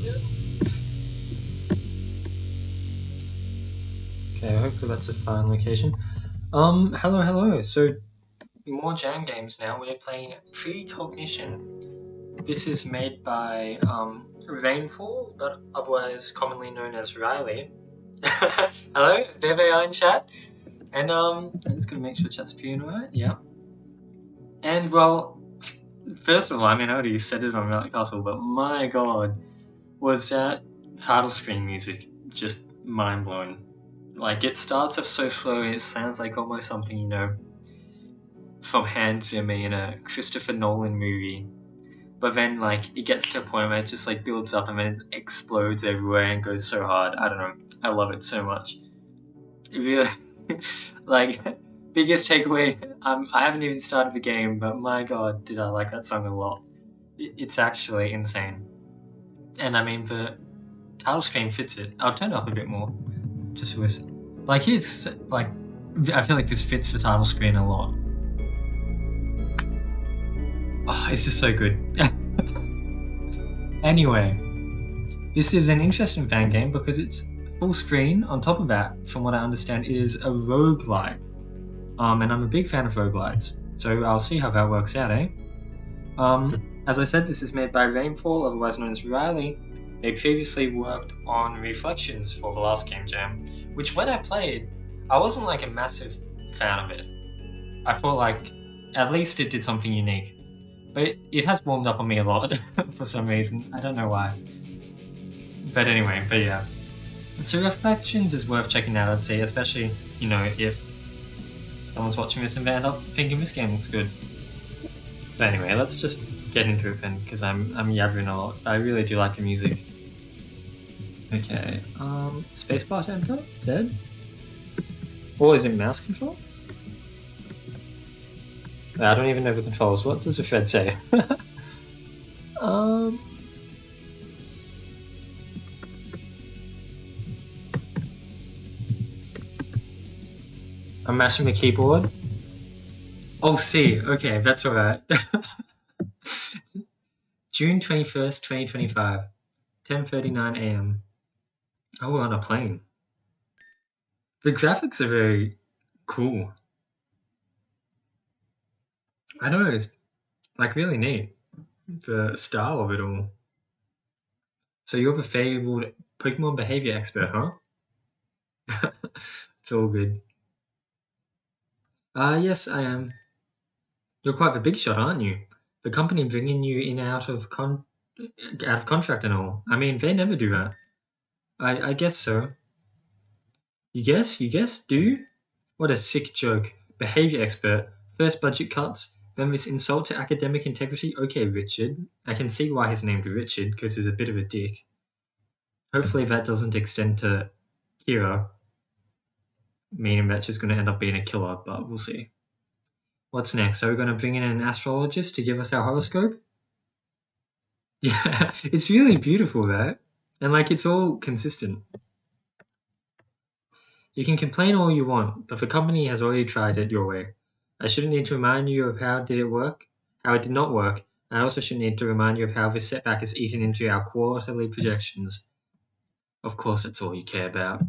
yet. Okay, hopefully that's a fine location. Hello. So, more jam games now. We're playing Precognition. This is made by Rainfall, but otherwise commonly known as Riley. Hello, there they are in chat. And I'm just gonna make sure chat's appearing right. Yeah. And well, first of all, I mean, I already said it on Relic Castle, but my god, was that title screen music just mind blowing. Like, it starts off so slow, it sounds like almost something, you know, from Hans Zimmer in a Christopher Nolan movie. But then, like, it gets to a point where it just, like, builds up and then it explodes everywhere and goes so hard. I don't know. I love it so much. It really, like, biggest takeaway, I haven't even started the game, but my god, did I like that song a lot. It's actually insane. And I mean, the title screen fits it. I'll turn it up a bit more, just for this. Like, it's, like, I feel like this fits the title screen a lot. Oh, it's just so good. Anyway, this is an interesting fan game because it's full screen. On top of that, from what I understand, it is a roguelite. And I'm a big fan of roguelites, so I'll see how that works out, eh? As I said, this is made by Rainfall, otherwise known as Riley. They previously worked on Reflections for the last Game Jam, which when I played, I wasn't like a massive fan of it. I thought like, at least it did something unique. But it has warmed up on me a lot for some reason. I don't know why. But anyway, but yeah. So Reflections is worth checking out, I'd say, especially, you know, if someone's watching this and they end up thinking this game looks good. So anyway, let's just get into it then, because I'm yabbering a lot. I really do like the music. Okay, spacebar to enter, Z? Or is it mouse control? I don't even know the controls. What does the thread say? I'm mashing the keyboard. Oh, C. Okay, that's alright. June 21st, 2025. 10:39 a.m. Oh, we're on a plane. The graphics are very cool. I don't know, it's like really neat. The style of it all. So you're the fabled Pokemon behavior expert, huh? It's all good. Yes, I am. You're quite the big shot, aren't you? The company bringing you in out of contract and all. I mean, they never do that. I guess so. You guess? Do you? What a sick joke. Behavior expert. First budget cuts, then this insult to academic integrity. Okay, Richard. I can see why he's named Richard, because he's a bit of a dick. Hopefully that doesn't extend to Kira, meaning that she's going to end up being a killer, but we'll see. What's next? Are we going to bring in an astrologist to give us our horoscope? Yeah, it's really beautiful, that. And, like, it's all consistent. You can complain all you want, but the company has already tried it your way. I shouldn't need to remind you of how it did not work. I also shouldn't need to remind you of how this setback has eaten into our quarterly projections. Of course, that's all you care about.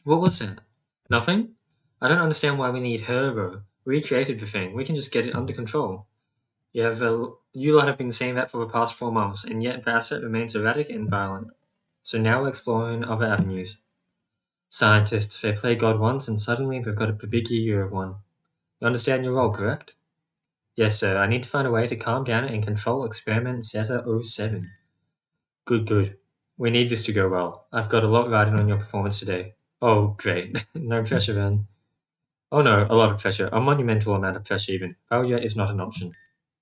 What was that? Nothing? I don't understand why we need her, though. We created the thing. We can just get it under control. You lot have been saying that for the past 4 months, and yet the asset remains erratic and violent. So now we're exploring other avenues. Scientists, they play God once, and suddenly they've got the big ego of one. You understand your role, correct? Yes, sir. I need to find a way to calm down and control Experiment Zeta 07. Good. We need this to go well. I've got a lot riding on your performance today. Oh, great. No pressure, then. Oh no, a lot of pressure. A monumental amount of pressure, even. Failure is not an option.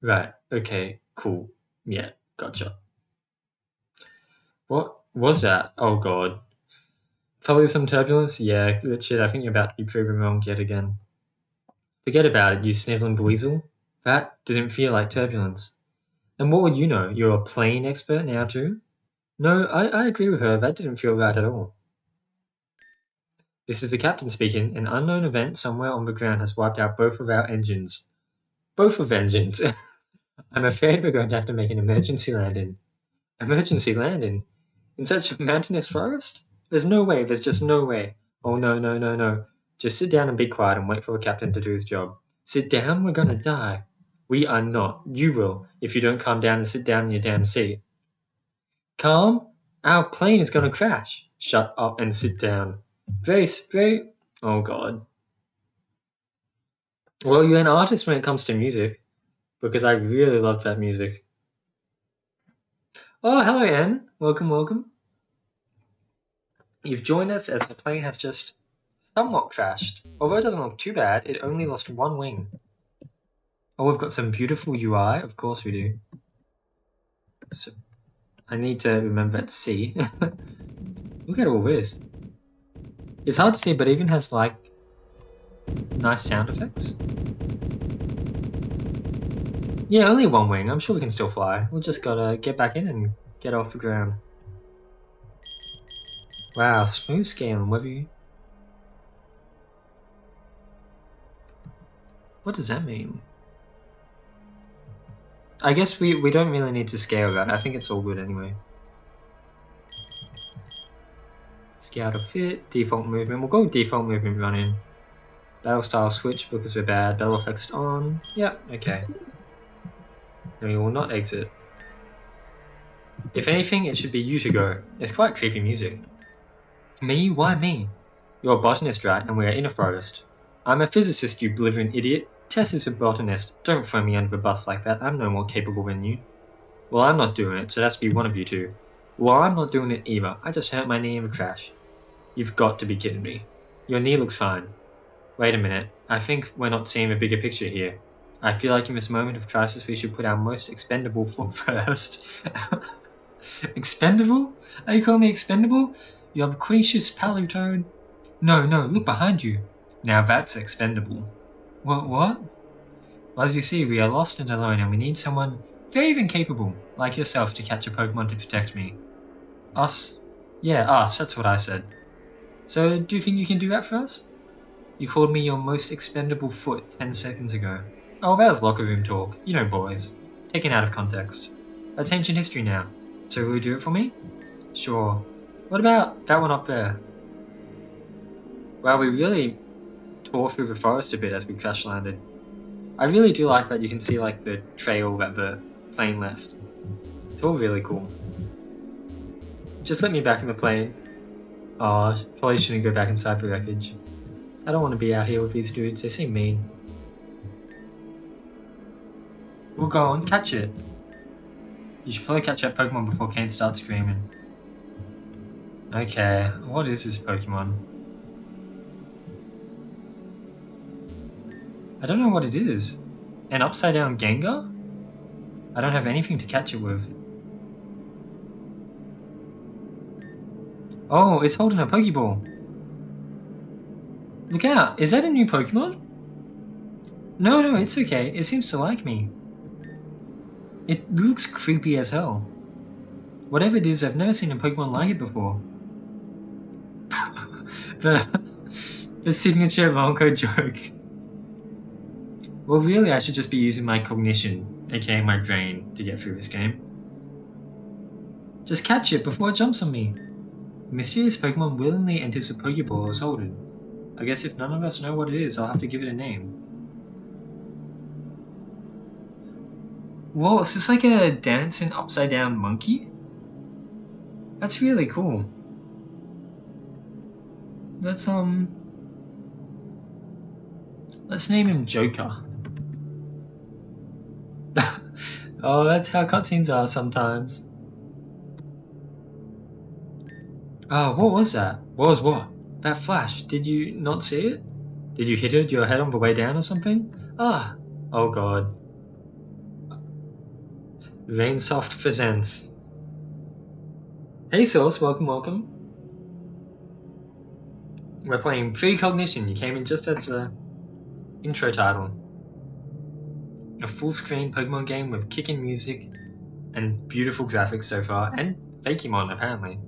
Right. Okay. Cool. Yeah. Gotcha. What was that? Oh god. Probably some turbulence? Yeah, Richard, I think you're about to be proven wrong yet again. Forget about it, you sniveling weasel. That didn't feel like turbulence. And what would you know? You're a plane expert now too? No, I agree with her. That didn't feel right at all. This is the captain speaking. An unknown event somewhere on the ground has wiped out both of our engines. Both of engines? I'm afraid we're going to have to make an emergency landing. Emergency landing? In such a mountainous forest? There's no way, there's just no way. Oh no, no, no, no. Just sit down and be quiet and wait for the captain to do his job. Sit down, we're gonna die. We are not. You will, if you don't calm down and sit down in your damn seat. Calm? Our plane is gonna crash. Shut up and sit down. Very. Oh god. Well, you're an artist when it comes to music, because I really love that music. Oh, hello, Anne. Welcome. You've joined us as the plane has just somewhat crashed. Although it doesn't look too bad, it only lost one wing. Oh, we've got some beautiful UI. Of course we do. So, I need to remember to see. Look at all this. It's hard to see, but it even has, like, nice sound effects. Yeah, only one wing. I'm sure we can still fly. We'll just gotta get back in and get off the ground. Wow, smooth scaling, whether you... What does that mean? I guess we don't really need to scale that. I think it's all good anyway. Scale to fit, default movement. We'll go with default movement running. Battle style switch because we're bad. Battle effects on. Yep, okay. And we will not exit. If anything, it should be you to go. It's quite creepy music. Me? Why me? You're a botanist, right? And we are in a forest. I'm a physicist, you blithering idiot. Tess is a botanist. Don't throw me under the bus like that. I'm no more capable than you. Well, I'm not doing it, so that's be one of you two. Well, I'm not doing it either. I just hurt my knee in the crash. You've got to be kidding me. Your knee looks fine. Wait a minute. I think we're not seeing the bigger picture here. I feel like in this moment of crisis we should put our most expendable foot first. Expendable? Are you calling me expendable? You obquacious palitoad? No, look behind you. Now that's expendable. What? Well, as you see, we are lost and alone and we need someone very even capable, like yourself, to catch a Pokemon to protect me. Us? Yeah, us, that's what I said. So, do you think you can do that for us? You called me your most expendable foot 10 seconds ago. Oh, that was locker room talk. You know boys. Taken out of context. That's ancient history now. So will you do it for me? Sure. What about that one up there? Wow, we really tore through the forest a bit as we crash landed. I really do like that you can see like the trail that the plane left. It's all really cool. Just let me back in the plane. Oh, probably shouldn't go back inside the wreckage. I don't want to be out here with these dudes, they seem mean. We'll go on, catch it. You should probably catch that Pokemon before Kane starts screaming. Okay, what is this Pokemon? I don't know what it is. An upside down Gengar? I don't have anything to catch it with. Oh, it's holding a Pokeball. Look out, is that a new Pokemon? No, it's okay, it seems to like me. It looks creepy as hell. Whatever it is, I've never seen a Pokemon like it before. the signature Lonko joke. Well, really, I should just be using my cognition, aka my brain, to get through this game. Just catch it before it jumps on me. The mysterious Pokemon willingly enters the Pokeball I was holding. I guess if none of us know what it is, I'll have to give it a name. Whoa, is this like a dancing upside down monkey? That's really cool. Let's name him Joker. Oh, that's how cutscenes are sometimes. Oh, what was that? What was what? That flash, did you not see it? Did you hit your head on the way down or something? Ah, oh god. Rainsoft presents. Hey Source, welcome. We're playing Precognition. You came in just as the intro title. A full screen Pokemon game with kicking music and beautiful graphics so far, and Fakemon apparently.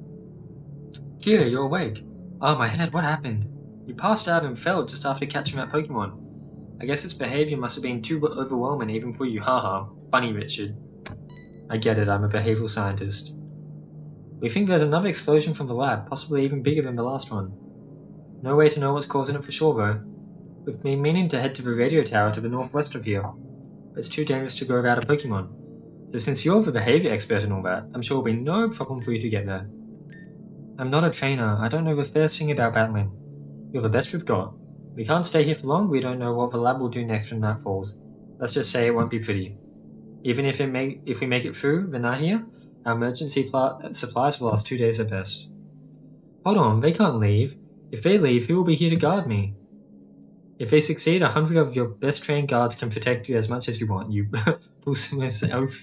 Kira, you're awake. Oh my head, what happened? You passed out and fell just after catching that Pokemon. I guess its behavior must have been too overwhelming even for you, haha. Funny, Richard. I get it, I'm a behavioral scientist. We think there's another explosion from the lab, possibly even bigger than the last one. No way to know what's causing it for sure, though. We've been meaning to head to the radio tower to the northwest of here, but it's too dangerous to go without a Pokemon. So since you're the behavior expert and all that, I'm sure it'll be no problem for you to get there. I'm not a trainer. I don't know the first thing about battling. You're the best we've got. We can't stay here for long. We don't know what the lab will do next when night falls. Let's just say it won't be pretty. Even if we make it through the night here, our emergency supplies will last 2 days at best. Hold on, they can't leave. If they leave, who will be here to guard me? If they succeed, 100 of your best trained guards can protect you as much as you want, you bullshit elf.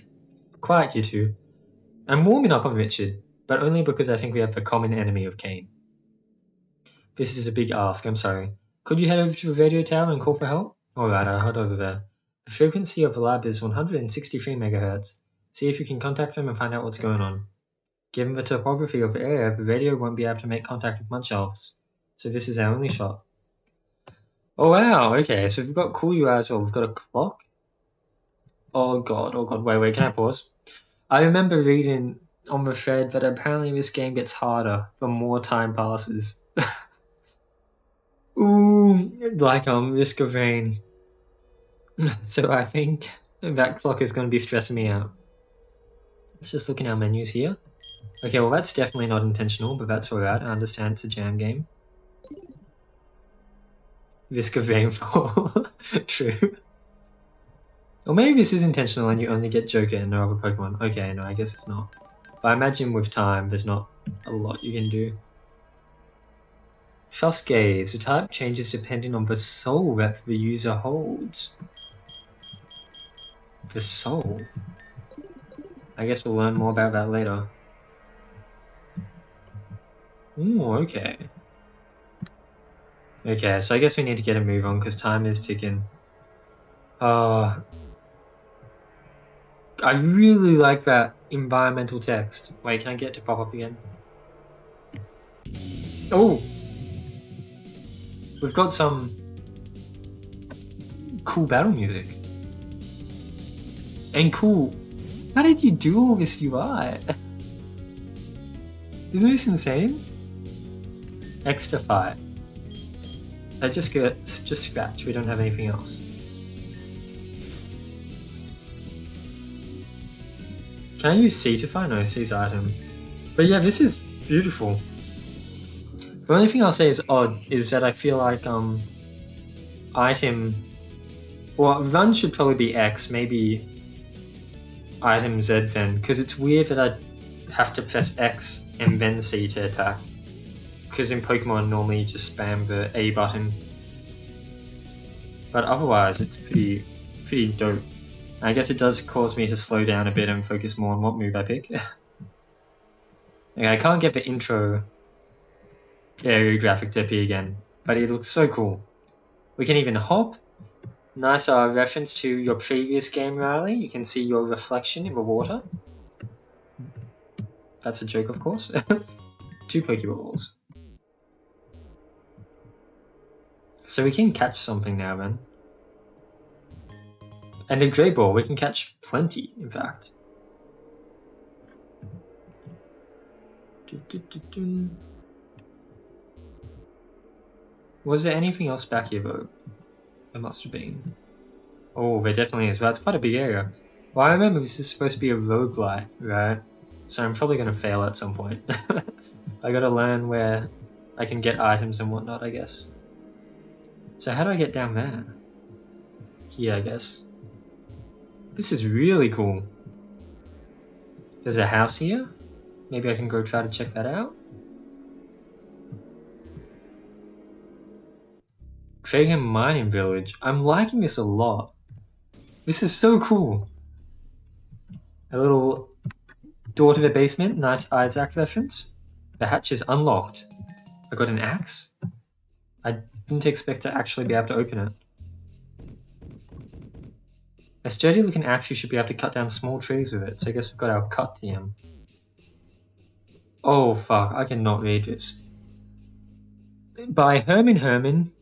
Quiet, you two. I'm warming up on Richard, but only because I think we have the common enemy of Kane. This is a big ask, I'm sorry. Could you head over to the radio tower and call for help? Alright, I'll head over there. The frequency of the lab is 163 MHz. See if you can contact them and find out what's going on. Given the topography of the area, the radio won't be able to make contact with much else, so this is our only shot. Oh wow, okay, so we've got cool UI as well. We've got a clock. Oh god, wait, can I pause? I remember reading on the thread that apparently this game gets harder the more time passes. Ooh, like Risk of Rain. So I think that clock is going to be stressing me out. Let's just look in our menus here. Okay, well that's definitely not intentional, but that's alright. I understand it's a jam game. Risk of Rainfall. True. Or maybe this is intentional and you only get Joker and no other Pokemon. Okay, no, I guess it's not. But I imagine with time, there's not a lot you can do. Trust Gaze. The type changes depending on the soul that the user holds. The soul? I guess we'll learn more about that later. Ooh, okay. Okay, so I guess we need to get a move on because time is ticking. I really like that environmental text. Wait, can I get it to pop up again? Oh! We've got some cool battle music. And cool. How did you do all this UI? Isn't this insane? Extra fight. So just scratch, we don't have anything else. Can I use C to find? No, C's item. But yeah, this is beautiful. The only thing I'll say is odd is that I feel like item, well, run should probably be X, maybe item Z then, because it's weird that I have to press X and then C to attack. Because in Pokemon normally you just spam the A button. But otherwise it's pretty dope. I guess it does cause me to slow down a bit and focus more on what move I pick. Okay, I can't get the intro area graphic to appear again, but it looks so cool. We can even hop. Nice reference to your previous game, Riley. You can see your reflection in the water. That's a joke, of course. 2 Pokeballs. So we can catch something now then. And a Great Ball, we can catch plenty, in fact. Was there anything else back here though? There must have been. Oh, there definitely is. That's quite a big area. Well, I remember this is supposed to be a roguelite, right? So I'm probably going to fail at some point. I gotta learn where I can get items and whatnot, I guess. So how do I get down there? Here, I guess. This is really cool. There's a house here. Maybe I can go try to check that out. Dragon Mining Village. I'm liking this a lot. This is so cool. A little door to the basement. Nice Isaac reference. The hatch is unlocked. I got an axe? I didn't expect to actually be able to open it. A sturdy looking axe, you should be able to cut down small trees with it, so I guess we've got our cut TM. Oh fuck, I cannot read this. By Herman Herman,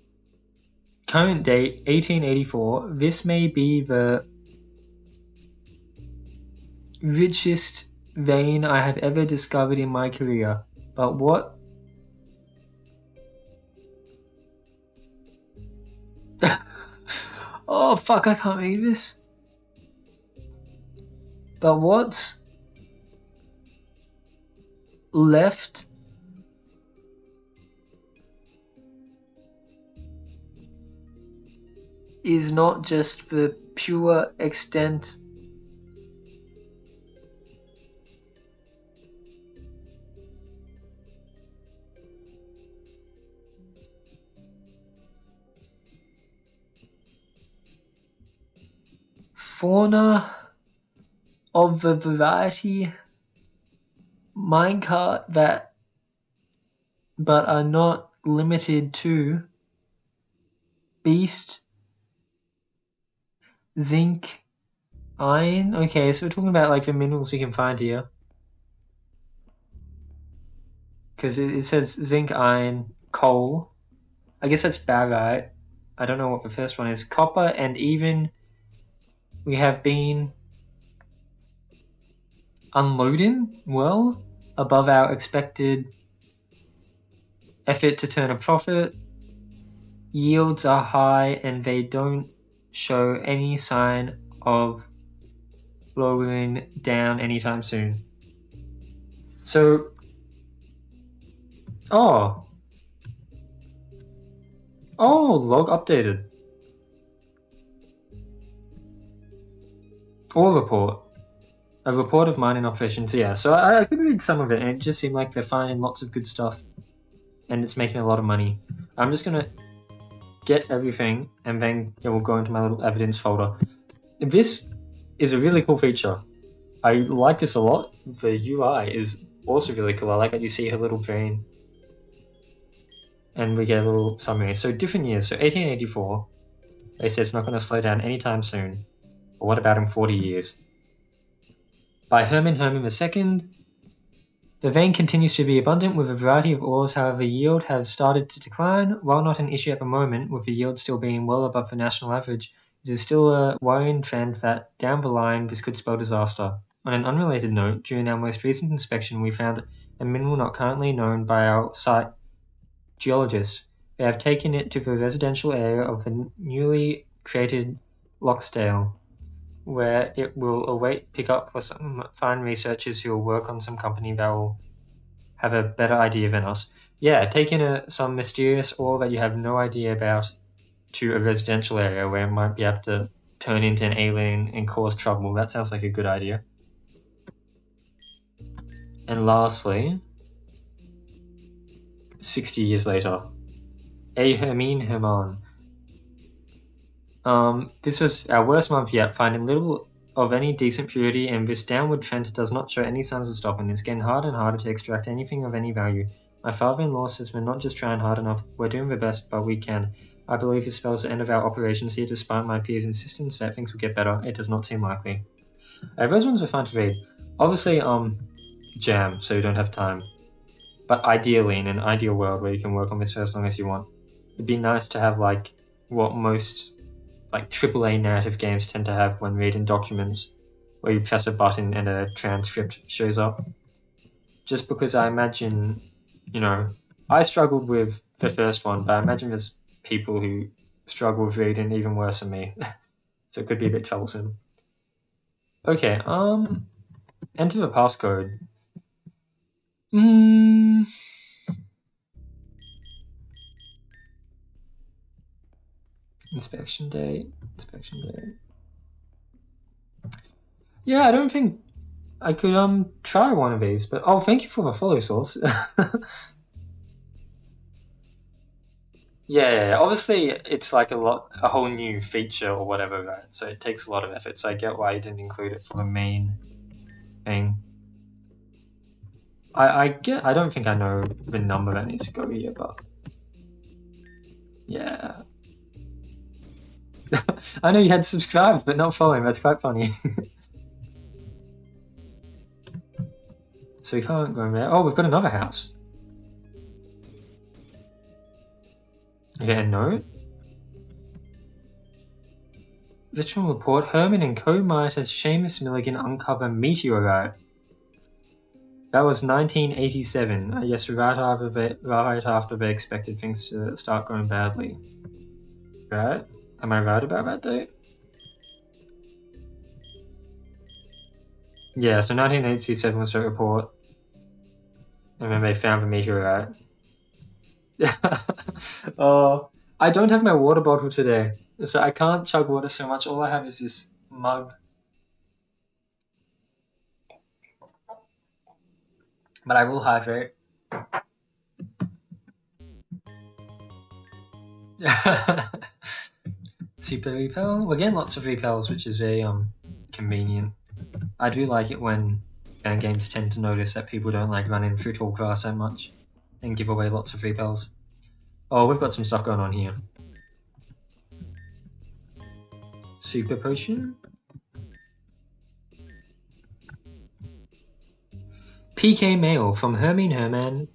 current date 1884, this may be the richest vein I have ever discovered in my career. But what? Oh fuck, I can't read this. But what's left is not just the pure extent fauna of the variety minecart that but are not limited to beast, zinc, iron. Okay, so we're talking about like the minerals we can find here. Because it says zinc, iron, coal. I guess that's barite. I don't know what the first one is. Copper, and even we have been unloading well above our expected effort to turn a profit. Yields are high and they don't show any sign of slowing down anytime soon. So, oh, log updated. Or report. A report of mining operations, yeah. So I could read some of it, and it just seemed like they're finding lots of good stuff, and it's making a lot of money. I'm just gonna get everything, and then it will go into my little evidence folder. This is a really cool feature. I like this a lot. The UI is also really cool. I like that you see her little brain, and we get a little summary. So different years. So 1884. They say it's not going to slow down anytime soon. But what about in 40 years? By Herman II, the vein continues to be abundant with a variety of ores, however yield has started to decline. While not an issue at the moment, with the yield still being well above the national average, it is still a worrying trend that down the line this could spell disaster. On an unrelated note, during our most recent inspection we found a mineral not currently known by our site geologists. They have taken it to the residential area of the newly created Loxdale, where it will await pickup for some fine researchers who will work on some company that will have a better idea than us. Yeah, taking some mysterious ore that you have no idea about to a residential area where it might be able to turn into an alien and cause trouble. That sounds like a good idea. And lastly, 60 years later, A. Herman. This was our worst month yet, finding little of any decent purity, and this downward trend does not show any signs of stopping. It's getting harder and harder to extract anything of any value. My father-in-law says we're not just trying hard enough, we're doing the best, but we can. I believe this spells the end of our operations here, despite my peers' insistence that things will get better. It does not seem likely. Those ones were fun to read. Obviously, jam, so you don't have time. But ideally, in an ideal world where you can work on this for as long as you want, it'd be nice to have like what most like AAA narrative games tend to have when reading documents, where you press a button and a transcript shows up. Just because I imagine, I struggled with the first one, but I imagine there's people who struggle with reading even worse than me, so it could be a bit troublesome. Okay, enter the passcode. Inspection date. Yeah, I don't think I could try one of these, but thank you for the follow source. Yeah, obviously it's like a whole new feature or whatever, right? So it takes a lot of effort. So I get why you didn't include it for the main thing. I don't think I know the number that needs to go here, but yeah. I know you had subscribed, but not following. That's quite funny. So we can't go in there. Oh, we've got another house. Okay, a note. Veteran report: Herman and co-miners Seamus Milligan uncover meteorite. That was 1987. I guess right after they expected things to start going badly. Right? Am I right about that date? Yeah, so 1987 was the report. And then they found the meteorite. Oh, I don't have my water bottle today, so I can't chug water so much. All I have is this mug. But I will hydrate. Super repel. We're getting lots of repels, which is very convenient. I do like it when fan games tend to notice that people don't like running through tall grass so much and give away lots of repels. Oh, we've got some stuff going on here. Super potion. PK mail from Hermine Herman,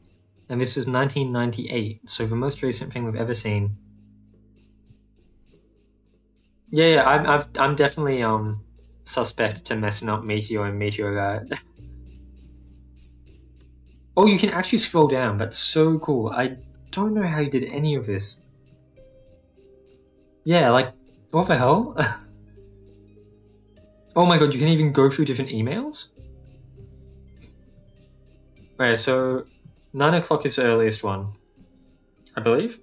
and this was 1998, so the most recent thing we've ever seen. Yeah, I'm definitely suspect to messing up Meteor and Meteorite. Oh, you can actually scroll down. That's so cool. I don't know how you did any of this. Yeah, like, what the hell? Oh my god, you can even go through different emails? Right, so 9 o'clock is the earliest one, I believe.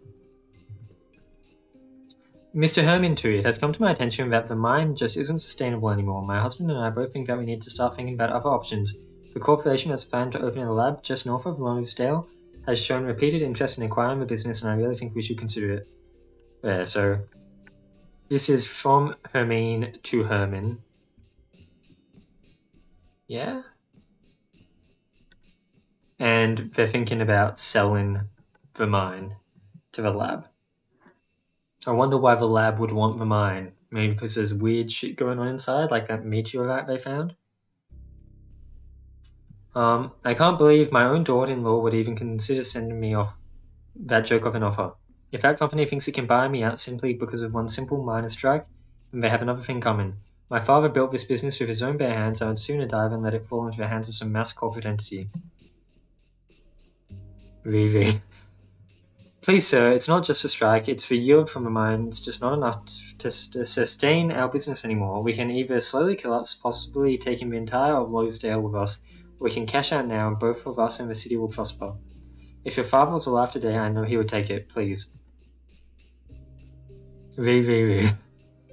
Mr. Herman too, it has come to my attention that the mine just isn't sustainable anymore. My husband and I both think that we need to start thinking about other options. The corporation has planned to open a lab just north of Lonsdale, has shown repeated interest in acquiring the business, and I really think we should consider it. Yeah, so this is from Hermine to Herman. Yeah? And they're thinking about selling the mine to the lab. I wonder why the lab would want the mine. Maybe because there's weird shit going on inside, like that meteorite they found. I can't believe my own daughter-in-law would even consider sending me off that joke of an offer. If that company thinks it can buy me out simply because of one simple minor strike, then they have another thing coming. My father built this business with his own bare hands. I would sooner die than let it fall into the hands of some mass corporate entity. VV. Please, sir, it's not just a strike, it's the yield from the mine. It's just not enough to sustain our business anymore. We can either slowly collapse, possibly taking the entire of Losedale with us, or we can cash out now and both of us and the city will prosper. If your father was alive today, I know he would take it, please. VV.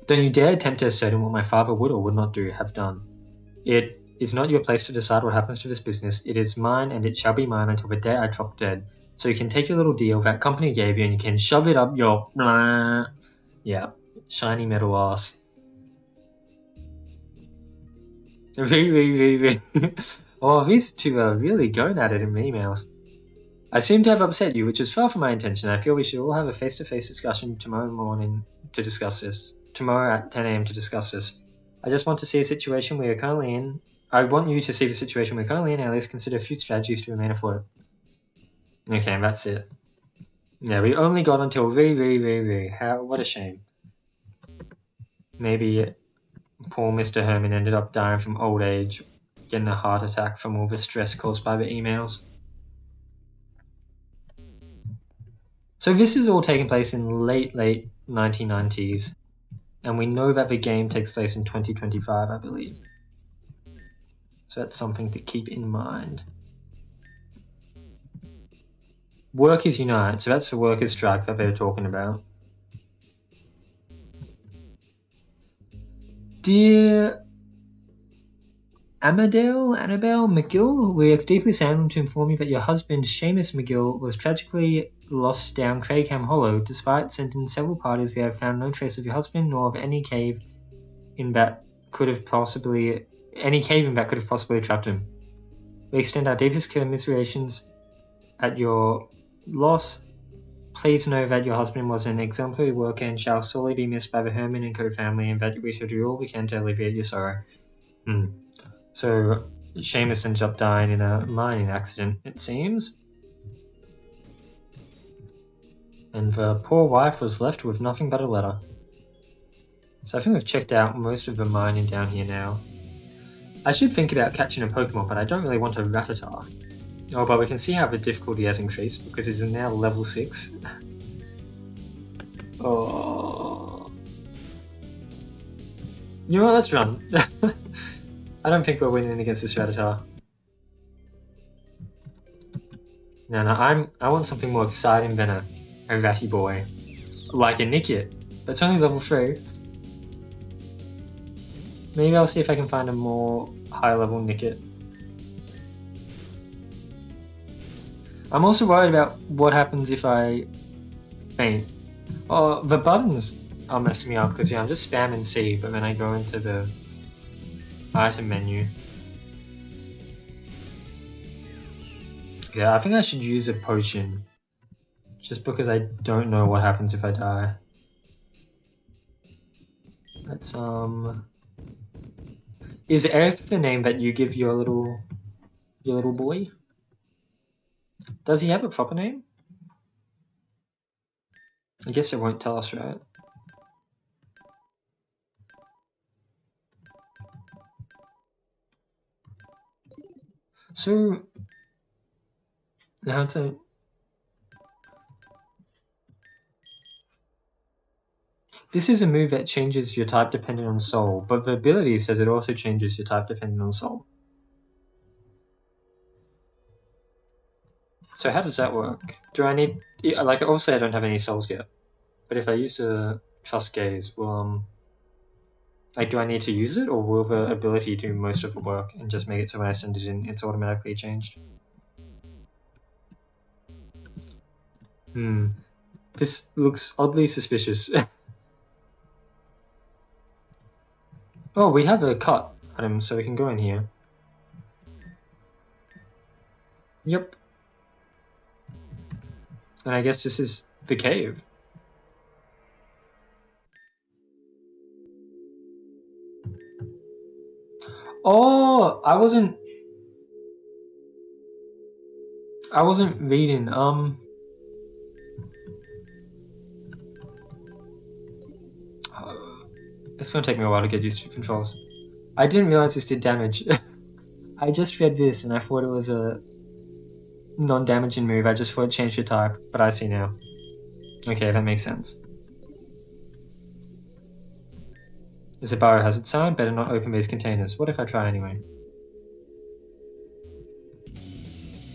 Don't you dare attempt to ascertain what my father would or would not have done. It is not your place to decide what happens to this business. It is mine and it shall be mine until the day I drop dead. So you can take your little deal that company gave you and you can shove it up your blah. Yeah, shiny metal ass. Oh, these two are really going at it in emails. I seem to have upset you, which is far from my intention. I feel we should all have a face-to-face discussion tomorrow morning to discuss this. Tomorrow at 10 a.m. to discuss this. I just want to see a situation we are currently in. I want you to see the situation we're currently in and at least consider future strategies to remain afloat. Okay, that's it. Yeah, we only got until very. What a shame. Maybe poor Mr. Herman ended up dying from old age, getting a heart attack from all the stress caused by the emails. So this is all taking place in late 1990s, and we know that the game takes place in 2025, I believe. So that's something to keep in mind. Workers unite, so that's the workers' strike that they were talking about. Dear Annabelle McGill, we are deeply saddened to inform you that your husband, Seamus McGill, was tragically lost down Craigham Hollow. Despite sending several parties, we have found no trace of your husband, nor of any cave in that could have possibly trapped him. We extend our deepest commiserations at your loss. Please know that your husband was an exemplary worker and shall sorely be missed by the Herman and Co. family, and that we shall do all we can to alleviate your sorrow. So Seamus ended up dying in a mining accident, it seems. And the poor wife was left with nothing but a letter. So I think we've checked out most of the mining down here now. I should think about catching a Pokemon, but I don't really want a Rattata. Oh, but we can see how the difficulty has increased because it's now level 6. Oh. You know what, let's run. I don't think we're winning against this Rattata. No, I want something more exciting than a Ratty Boy. Like a Nickit. That's only level 3. Maybe I'll see if I can find a more high level Nickit. I'm also worried about what happens if I faint. Oh, the buttons are messing me up because I'm just spamming C, but then I go into the item menu. Yeah, I think I should use a potion. Just because I don't know what happens if I die. Let's Is Eric the name that you give your little boy? Does he have a proper name? I guess it won't tell us, right? So now to this is a move that changes your type depending on soul, but the ability says it also changes your type depending on soul. So how does that work? Do I need, like, obviously I don't have any souls yet, but if I use a Trust Gaze, will like, do I need to use it, or will the ability do most of the work and just make it so when I send it in, it's automatically changed? This looks oddly suspicious. Oh, we have a cut item, so we can go in here. Yep. And I guess this is the cave. Oh, I wasn't reading. It's gonna take me a while to get used to controls. I didn't realize this did damage. I just read this and I thought it was a non-damaging move. I just thought it changed your type, but I see now. Okay, that makes sense. There's a biohazard sign. Better not open these containers. What if I try anyway?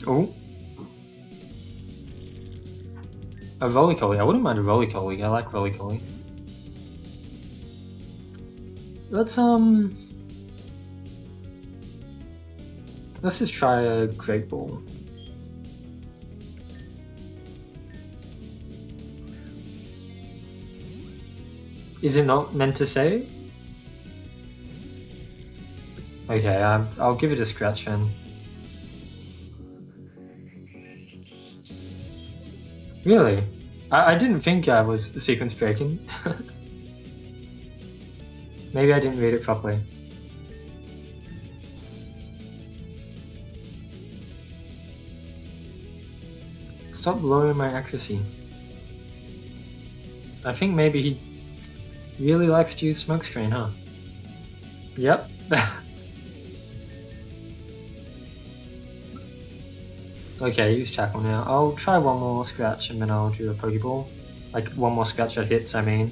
Oh. A Roly-Poly. I wouldn't mind a Roly-Poly. I like Roly-Poly. Let's just try a Great Ball. Is it not meant to say? Okay, I'll give it a scratch then. Really? I didn't think I was sequence breaking. Maybe I didn't read it properly. Stop lowering my accuracy. I think maybe he really likes to use smokescreen, huh? Yep. Okay, use tackle now. I'll try one more scratch and then I'll do a Pokeball. Like, one more scratch that hits, I mean.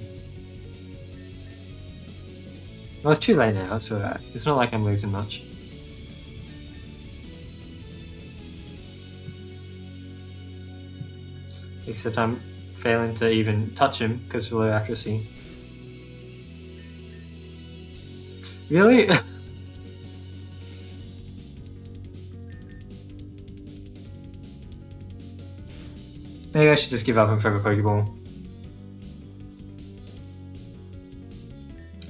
Well, it's too late now, it's alright. It's not like I'm losing much. Except I'm failing to even touch him because of low accuracy. Really? Maybe I should just give up and throw a Pokeball.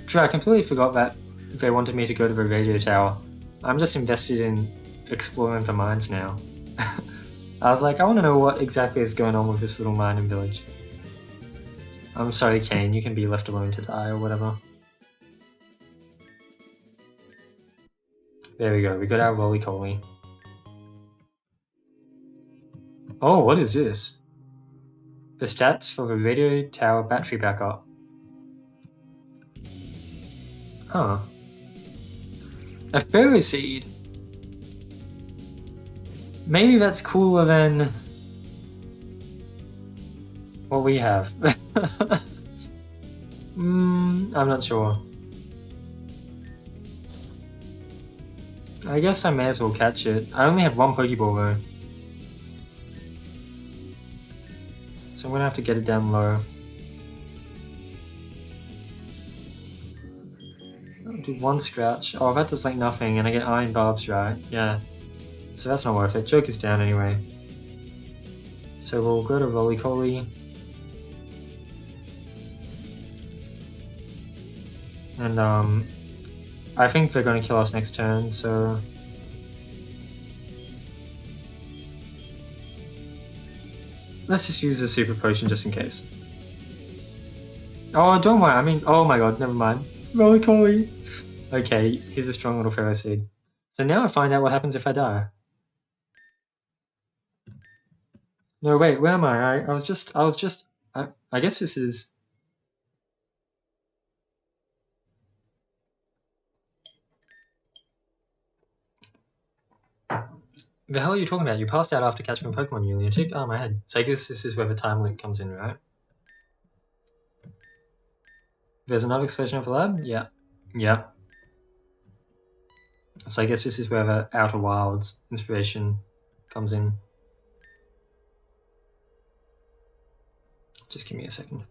True, I completely forgot that they wanted me to go to the radio tower. I'm just invested in exploring the mines now. I was like, I want to know what exactly is going on with this little mining village. I'm sorry, Kane, you can be left alone to die or whatever. There we go, we got our Roly-Poly. Oh, what is this? The stats for the radio tower battery backup. Huh. A fairy seed. Maybe that's cooler than what we have. I'm not sure. I guess I may as well catch it. I only have one Pokeball though. So I'm gonna have to get it down low. I'll do one scratch. Oh, that does like nothing, and I get Iron Barbs, right? Yeah. So that's not worth it. Joke is down anyway. So we'll go to Roly-Coly. And I think they're gonna kill us next turn, so let's just use a super potion just in case. Oh, don't worry. I mean, oh my god, never mind. Roly-Coly. Okay, here's a strong little Pharaoh Seed. So now I find out what happens if I die. No, wait, where am I? I guess this is... The hell are you talking about? You passed out after catching a Pokemon, you lunatic. Oh, my head. So I guess this is where the time loop comes in, right? There's another explosion of the lab? Yeah. Yeah. So I guess this is where the Outer Wilds inspiration comes in. Just give me a second.